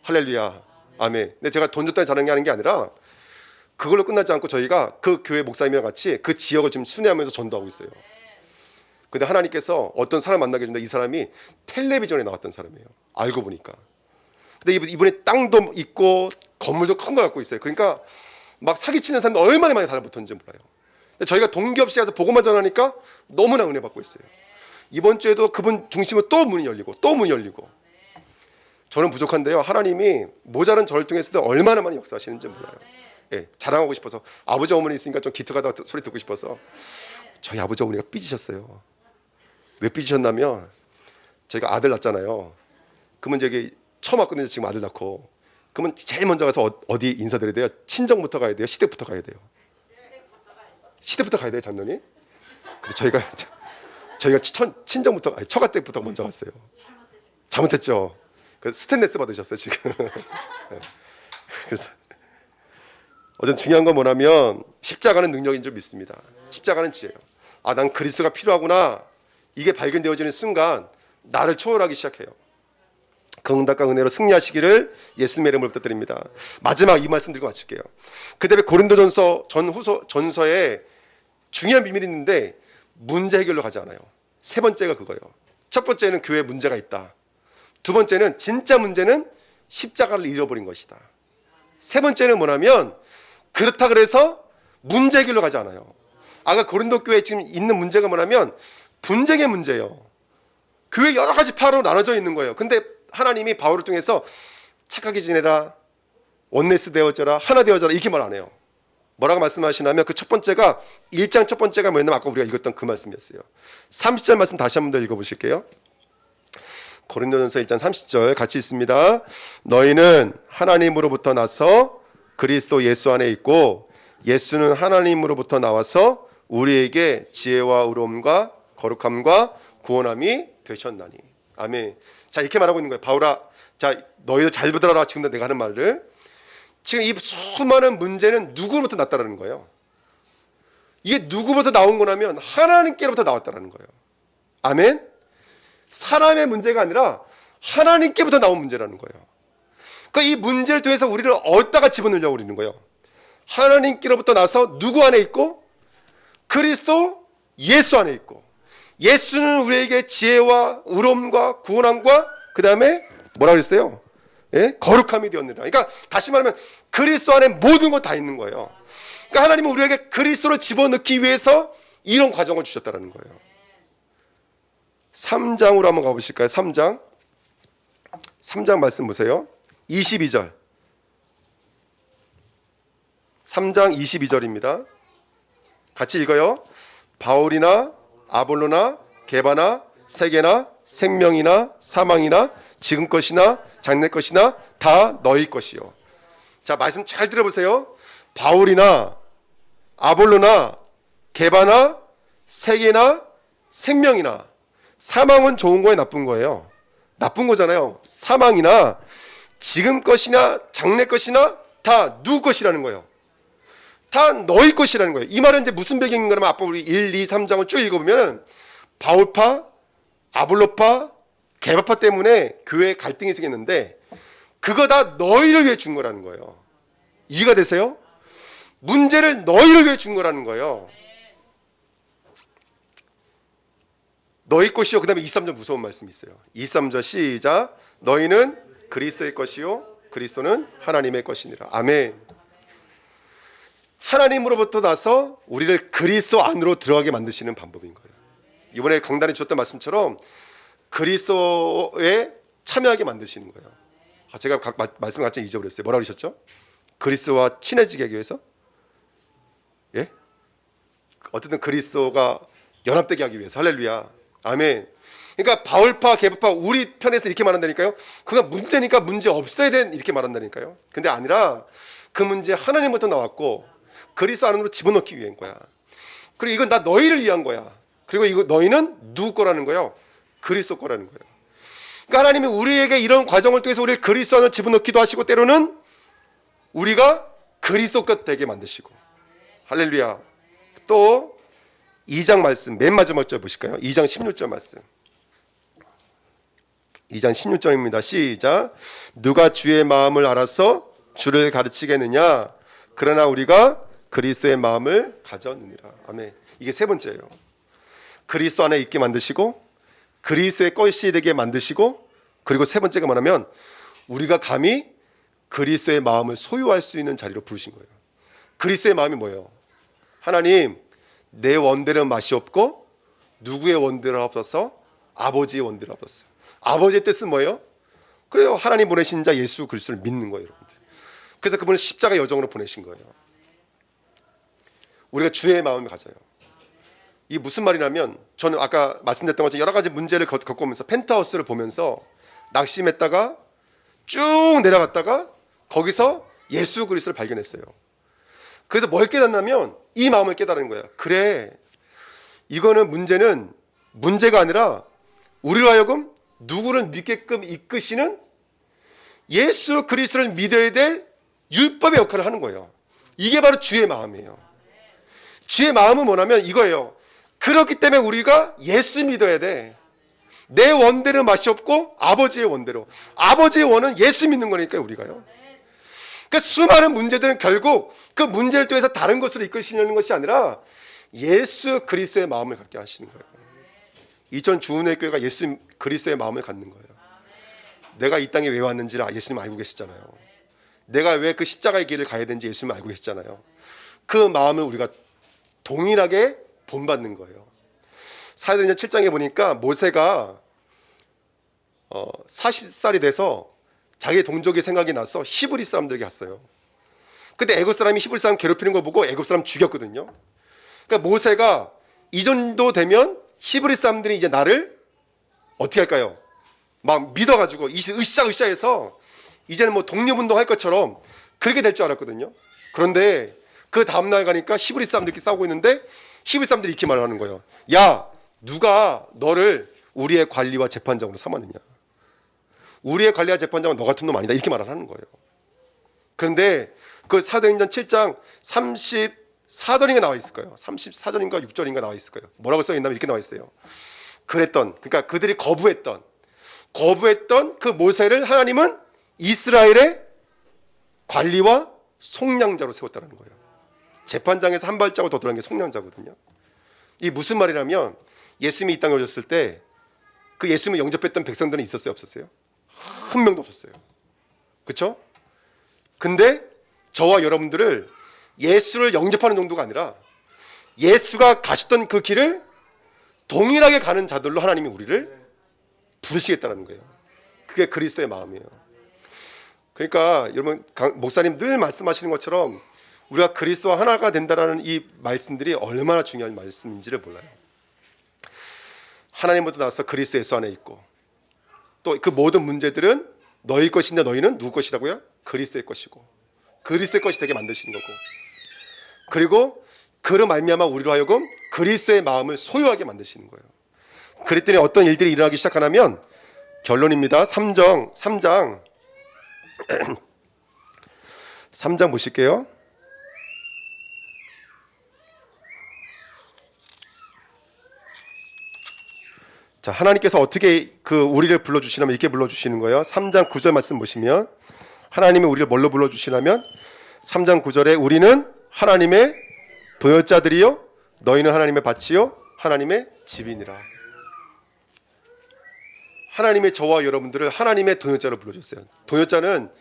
할렐루야. 아멘. 근데 제가 돈 줬다는 자랑이 하는 게 아니라 그걸로 끝나지 않고 저희가 그 교회 목사님이랑 같이 그 지역을 지금 순회하면서 전도하고 있어요. 근데 하나님께서 어떤 사람 만나게 해준다. 이 사람이 텔레비전에 나왔던 사람이에요. 알고 보니까. 근데 이분이 땅도 있고 건물도 큰 거 갖고 있어요. 그러니까 막 사기치는 사람들 얼마나 많이 달라붙었는지 몰라요. 근데 저희가 동기 없이 가서 보고만 전하니까 너무나 은혜 받고 있어요. 이번 주에도 그분 중심으로 또 문이 열리고 또 문이 열리고. 저는 부족한데요, 하나님이 모자란 저를 통해서도 얼마나 많이 역사하시는지 몰라요. 예, 자랑하고 싶어서. 아버지 어머니 있으니까 좀 기특하다 소리 듣고 싶어서. 저희 아버지 어머니가 삐지셨어요. 왜 삐지셨냐면 저희가 아들 낳잖아요. 그러면 이제 처음 왔거든요. 지금 아들 낳고. 그러면 제일 먼저 가서 어디 인사드려야 돼요? 친정부터 가야 돼요? 시댁부터 가야 돼요? 시댁부터 가야 돼요, 장로님? 근데 저희가 친정부터 처가 때부터 먼저 갔어요. 잘못했죠. 그 스탠레스 받으셨어요 지금. 그래서 어전 중요한 건 뭐냐면 십자가는 능력인 줄 믿습니다. 십자가는 지혜예요. 아, 난 그리스도가 필요하구나. 이게 발견되어지는 순간 나를 초월하기 시작해요. 그 응답과 은혜로 승리하시기를 예수님의 이름으로 부탁드립니다. 마지막 이 말씀 드리고 마칠게요. 그다음에 고린도전서 전서에 중요한 비밀이 있는데 문제 해결로 가지 않아요. 세 번째가 그거예요. 첫 번째는 교회에 문제가 있다. 두 번째는 진짜 문제는 십자가를 잃어버린 것이다. 세 번째는 뭐냐면 그렇다 그래서 문제 해결로 가지 않아요. 아까 고린도 교회에 지금 있는 문제가 뭐냐면 분쟁의 문제예요. 교회 여러 가지 파로 나눠져 있는 거예요. 근데 하나님이 바울을 통해서 착하게 지내라, 원네스 되어져라, 하나 되어져라 이렇게 말 안 해요. 뭐라고 말씀하시냐면 그 첫 번째가 1장 첫 번째가 뭐였냐면 아까 우리가 읽었던 그 말씀이었어요. 30절 말씀 다시 한 번 더 읽어보실게요. 고린도전서 1장 30절 같이 있습니다. 너희는 하나님으로부터 나서 그리스도 예수 안에 있고 예수는 하나님으로부터 나와서 우리에게 지혜와 의로움과 거룩함과 구원함이 되셨나니. 아멘. 자, 이렇게 말하고 있는 거예요. 바울아, 자, 너희들 잘 들어라. 지금 내가 하는 말을. 지금 이 수많은 문제는 누구로부터 났다라는 거예요. 이게 누구부터 나온 거냐면 하나님께로부터 나왔다라는 거예요. 아멘. 사람의 문제가 아니라 하나님께부터 나온 문제라는 거예요. 그러니까 이 문제를 통해서 우리를 어디다가 집어넣으려고 그러는 거예요. 하나님께로부터 나서 누구 안에 있고 그리스도 예수 안에 있고 예수는 우리에게 지혜와 의로움과 구원함과 그 다음에 뭐라 그랬어요? 예? 거룩함이 되었느니라. 그러니까 다시 말하면 그리스도 안에 모든 것 다 있는 거예요. 그러니까 하나님은 우리에게 그리스도를 집어넣기 위해서 이런 과정을 주셨다는 거예요. 3장으로 한번 가보실까요? 3장 말씀 보세요. 22절 3장 22절입니다. 같이 읽어요. 바울이나 아볼로나 게바나 세계나 생명이나 사망이나 지금 것이나 장래 것이나 다 너희 것이요. 자, 말씀 잘 들어보세요. 바울이나 아볼로나 게바나 세계나 생명이나 사망은 좋은 거예요, 나쁜 거예요? 나쁜 거잖아요. 사망이나 지금 것이나 장래 것이나 다 누구 것이라는 거예요. 다 너희 것이라는 거예요. 이 말은 이제 무슨 배경인가 하면 아빠 우리 1, 2, 3장을 쭉 읽어보면 바울파, 아볼로파, 게바파 때문에 교회에 갈등이 생겼는데 그거 다 너희를 위해 준 거라는 거예요. 이해가 되세요? 문제를 너희를 위해 준 거라는 거예요. 너희 것이요. 그 다음에 2, 3절 무서운 말씀이 있어요. 2, 3절 시작. 너희는 그리스도의 것이요 그리스도는 하나님의 것이니라. 아멘. 하나님으로부터 나서 우리를 그리스도 안으로 들어가게 만드시는 방법인 거예요. 이번에 강단에 주셨던 말씀처럼 그리스도에 참여하게 만드시는 거예요. 제가 말씀을 같이 잊어버렸어요. 뭐라고 그러셨죠? 그리스도와 친해지게 하기 위해서? 예? 어쨌든 그리스도가 연합되게 하기 위해서. 할렐루야. 아멘. 그러니까 바울파, 게바파 우리 편에서 이렇게 말한다니까요. 그가 문제니까 문제 없어야 된 이렇게 말한다니까요. 근데 아니라 그 문제 하나님부터 나왔고 그리스도 안으로 집어넣기 위한 거야. 그리고 이건 나 너희를 위한 거야. 그리고 이거 너희는 누구 거라는 거예요? 그리스도 거라는 거예요. 그러니까 하나님이 우리에게 이런 과정을 통해서 우리를 그리스도 안으로 집어넣기도 하시고 때로는 우리가 그리스도 것 되게 만드시고. 할렐루야. 또 2장 말씀 맨 마지막 절 보실까요? 2장 16절 말씀. 2장 16절입니다. 시작. 누가 주의 마음을 알아서 주를 가르치겠느냐? 그러나 우리가 그리스도의 마음을 가졌느니라. 아멘. 이게 세 번째예요. 그리스도 안에 있게 만드시고 그리스도의 것이 되게 만드시고 그리고 세 번째가 뭐냐면 우리가 감히 그리스도의 마음을 소유할 수 있는 자리로 부르신 거예요. 그리스도의 마음이 뭐예요? 하나님, 내 원대로 맛이 없고 누구의 원대로 없어서 아버지의 원대로 없었어요. 아버지의 뜻은 뭐예요? 그래요. 하나님 보내신 자 예수 그리스도를 믿는 거예요, 여러분들. 그래서 그분을 십자가 여정으로 보내신 거예요. 우리가 주의 마음을 가져요. 이게 무슨 말이냐면 저는 아까 말씀드렸던 것처럼 여러 가지 문제를 겪어오면서 펜트하우스를 보면서 낙심했다가 쭉 내려갔다가 거기서 예수 그리스도를 발견했어요. 그래서 뭘 깨닫냐면 이 마음을 깨달은 거예요. 그래, 이거는 문제가 아니라 우리로 하여금 누구를 믿게끔 이끄시는 예수 그리스도를 믿어야 될 율법의 역할을 하는 거예요. 이게 바로 주의 마음이에요. 주의 마음은 뭐냐면 이거예요. 그렇기 때문에 우리가 예수 믿어야 돼. 내 원대로 맛이 없고 아버지의 원대로. 아버지의 원은 예수 믿는 거니까요, 우리가요. 그러니까 수많은 문제들은 결국 그 문제를 통해서 다른 것으로 이끄시려는 것이 아니라 예수 그리스도의 마음을 갖게 하시는 거예요. 이천 주은혜 교회가 예수 그리스도의 마음을 갖는 거예요. 내가 이 땅에 왜 왔는지를 예수님 알고 계시잖아요. 내가 왜 그 십자가의 길을 가야 되는지 예수님 알고 계시잖아요. 그 마음을 우리가 동일하게 본받는 거예요. 사도행전 7장에 보니까 모세가 40살이 돼서 자기 동족의 생각이 나서 히브리 사람들에게 갔어요. 근데 애굽 사람이 히브리 사람 괴롭히는 거 보고 애굽 사람 죽였거든요. 그러니까 모세가 이 정도 되면 히브리 사람들이 이제 나를 어떻게 할까요? 막 믿어가지고 으쌰으쌰해서 이제는 뭐 독립운동 할 것처럼 그렇게 될 줄 알았거든요. 그런데 그 다음날 가니까 히브리 사람들끼리 싸우고 있는데 히브리 사람들이 이렇게 말을 하는 거예요. 야, 누가 너를 우리의 관리와 재판장으로 삼았느냐? 우리의 관리와 재판장은 너 같은 놈 아니다. 이렇게 말을 하는 거예요. 그런데 그 사도행전 7장 34절인가 나와 있을 거예요. 34절인가 6절인가 나와 있을 거예요. 뭐라고 써 있냐면 이렇게 나와 있어요. 그러니까 그들이 거부했던 그 모세를 하나님은 이스라엘의 관리와 속량자로 세웠다는 거예요. 재판장에서 한 발자국 더 들어간 게 속량자거든요. 이 무슨 말이냐면 예수님이 이 땅에 오셨을 때 그 예수님을 영접했던 백성들은 있었어요, 없었어요? 한 명도 없었어요. 그렇죠? 근데 저와 여러분들을 예수를 영접하는 정도가 아니라 예수가 가셨던 그 길을 동일하게 가는 자들로 하나님이 우리를 부르시겠다는 거예요. 그게 그리스도의 마음이에요. 그러니까 여러분, 목사님 늘 말씀하시는 것처럼 우리가 그리스도와 하나가 된다라는 이 말씀들이 얼마나 중요한 말씀인지를 몰라요. 하나님부터 나서 그리스도 예수 안에 있고 또 그 모든 문제들은 너희 것인데 너희는 누구 것이라고요? 그리스도의 것이고 그리스도의 것이 되게 만드시는 거고, 그리고 그로 말미암아 우리로 하여금 그리스도의 마음을 소유하게 만드시는 거예요. 그랬더니 어떤 일들이 일어나기 시작하냐면 결론입니다. 3장 3장 보실게요. 자, 하나님께서 어떻게 우리를 불러주시냐면 이렇게 불러주시는 거예요. 3장 9절 말씀 보시면 하나님이 우리를 뭘로 불러주시냐면 3장 9절에 우리는 하나님의 도역자들이요 너희는 하나님의 밭이요 하나님의 집이니라. 하나님의 저와 여러분들을 하나님의 동역자로 불러줬어요. 동역자는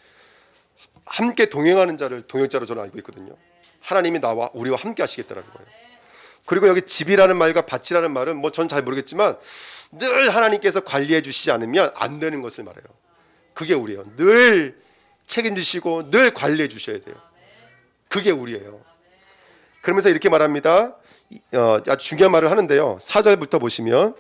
함께 동행하는 자를 동역자로 저는 알고 있거든요. 하나님이 우리와 함께 하시겠다는 거예요. 그리고 여기 집이라는 말과 밭이라는 말은 뭐 전 잘 모르겠지만 늘 하나님께서 관리해 주시지 않으면 안 되는 것을 말해요. 그게 우리예요. 늘 책임지시고 늘 관리해 주셔야 돼요. 그게 우리예요. 그러면서 이렇게 말합니다. 아주 중요한 말을 하는데요. 4절부터 보시면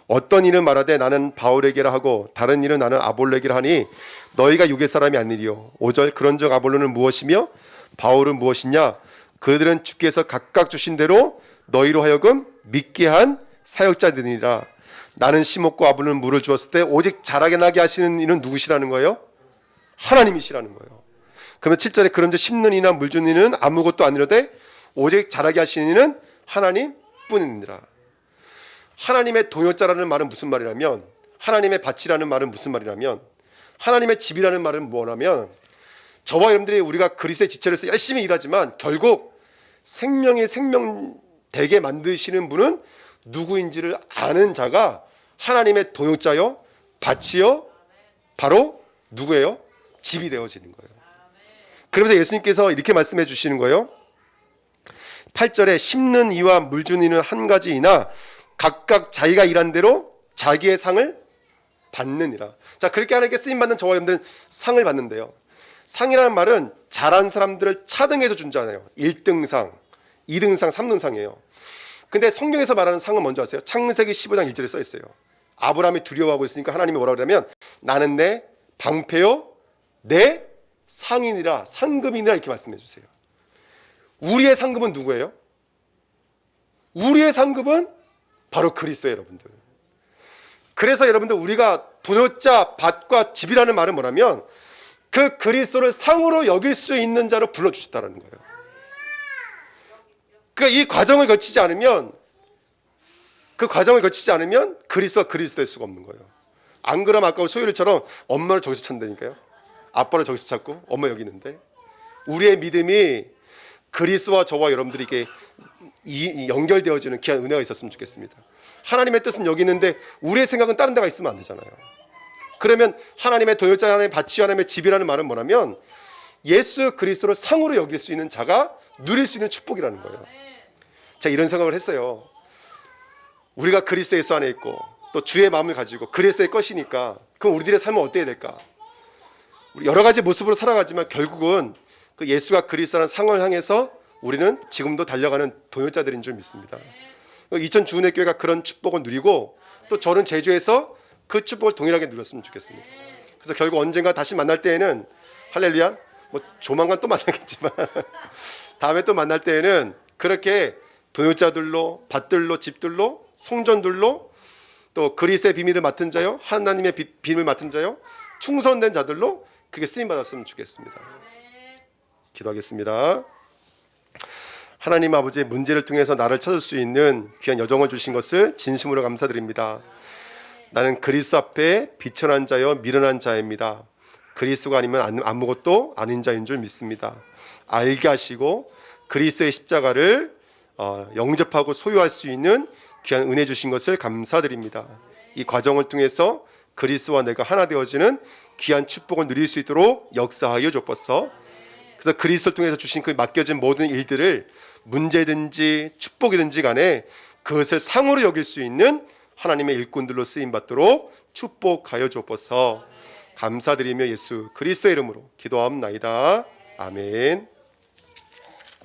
어떤 이는 말하되 나는 바울에게라 하고 다른 이는 나는 아볼로에게라 하니 너희가 육의 사람이 아니리요. 5절 그런즉 아볼로는 무엇이며 바울은 무엇이냐? 그들은 주께서 각각 주신 대로 너희로 하여금 믿게 한 사역자들이니라. 나는 심었고 아볼로는 물을 주었을 때 오직 자라게 나게 하시는 이는 누구시라는 거예요? 하나님이시라는 거예요. 그러면 7절에 그런즉 심는 이나 물 주는 이는 아무것도 아니로되 오직 자라게 하시는 이는 하나님뿐이니라. 하나님의 동역자라는 말은 무슨 말이냐면, 하나님의 밭이라는 말은 무슨 말이냐면, 하나님의 집이라는 말은 뭐냐면, 저와 여러분들이 우리가 그리스도의 지체로서 열심히 일하지만 결국 생명이 생명 되게 만드시는 분은 누구인지를 아는 자가 하나님의 동역자요 밭이요 바로 누구예요? 집이 되어지는 거예요. 그러면서 예수님께서 이렇게 말씀해 주시는 거예요. 8절에 심는 이와 물 주는 이는 한 가지이나 각각 자기가 일한 대로 자기의 상을 받느니라. 자, 그렇게 하나님께 쓰임받는 저와 여러분들은 상을 받는데요. 상이라는 말은 잘한 사람들을 차등해서 준잖아요. 1등상, 2등상, 3등상이에요. 근데 성경에서 말하는 상은 뭔지 아세요? 창세기 15장 1절에 써 있어요. 아브라함이 두려워하고 있으니까 하나님이 뭐라 그러냐면 나는 내 방패요 내 상인이라 상급이니라 이렇게 말씀해 주세요. 우리의 상급은 누구예요? 우리의 상급은 바로 그리스도예요, 여러분들. 그래서 여러분들 우리가 도노자 밭과 집이라는 말은 뭐냐면 그 그리스도를 상으로 여길 수 있는 자로 불러주셨다는 거예요. 그러니까 이 과정을 거치지 않으면 그리스도가 그리스도 될 수가 없는 거예요. 안 그러면 아까 소율이처럼 엄마를 저기서 찾는다니까요. 아빠를 저기서 찾고 엄마 여기 있는데 우리의 믿음이 그리스도와 저와 여러분들이 이게 연결되어지는 귀한 은혜가 있었으면 좋겠습니다. 하나님의 뜻은 여기 있는데 우리의 생각은 다른 데가 있으면 안 되잖아요. 그러면 하나님의 도요자, 하나님의 밭이, 하나님의 집이라는 말은 뭐냐면 예수 그리스도를 상으로 여길 수 있는 자가 누릴 수 있는 축복이라는 거예요. 제가 이런 생각을 했어요. 우리가 그리스도 예수 안에 있고 또 주의 마음을 가지고 그리스도의 것이니까 그럼 우리들의 삶은 어때야 될까? 우리 여러 가지 모습으로 살아가지만 결국은 그 예수가 그리스도라는 상을 향해서 우리는 지금도 달려가는 동역자들인 줄 믿습니다. 이천 주은혜 교회가 그런 축복을 누리고 또 저는 제주에서 그 축복을 동일하게 누렸으면 좋겠습니다. 그래서 결국 언젠가 다시 만날 때에는 할렐루야, 뭐 조만간 또 만나겠지만 다음에 또 만날 때에는 그렇게 동역자들로, 밭들로, 집들로, 성전들로 또 그리스도의 비밀을 맡은 자요, 하나님의 비밀을 맡은 자요, 충성된 자들로 그게 쓰임 받았으면 좋겠습니다. 기도하겠습니다. 하나님 아버지의 문제를 통해서 나를 찾을 수 있는 귀한 여정을 주신 것을 진심으로 감사드립니다. 나는 그리스도 앞에 비천한 자여 미련한 자입니다. 그리스도가 아니면 아무것도 아닌 자인 줄 믿습니다. 알게 하시고 그리스도의 십자가를 영접하고 소유할 수 있는 귀한 은혜 주신 것을 감사드립니다. 이 과정을 통해서 그리스도와 내가 하나 되어지는 귀한 축복을 누릴 수 있도록 역사하여 주옵소서. 그래서 그리스도를 통해서 주신 그 맡겨진 모든 일들을 문제든지 축복이든지 간에 그것을 상으로 여길 수 있는 하나님의 일꾼들로 쓰임받도록 축복하여 주옵소서. 감사드리며 예수 그리스도의 이름으로 기도하옵나이다. 아멘.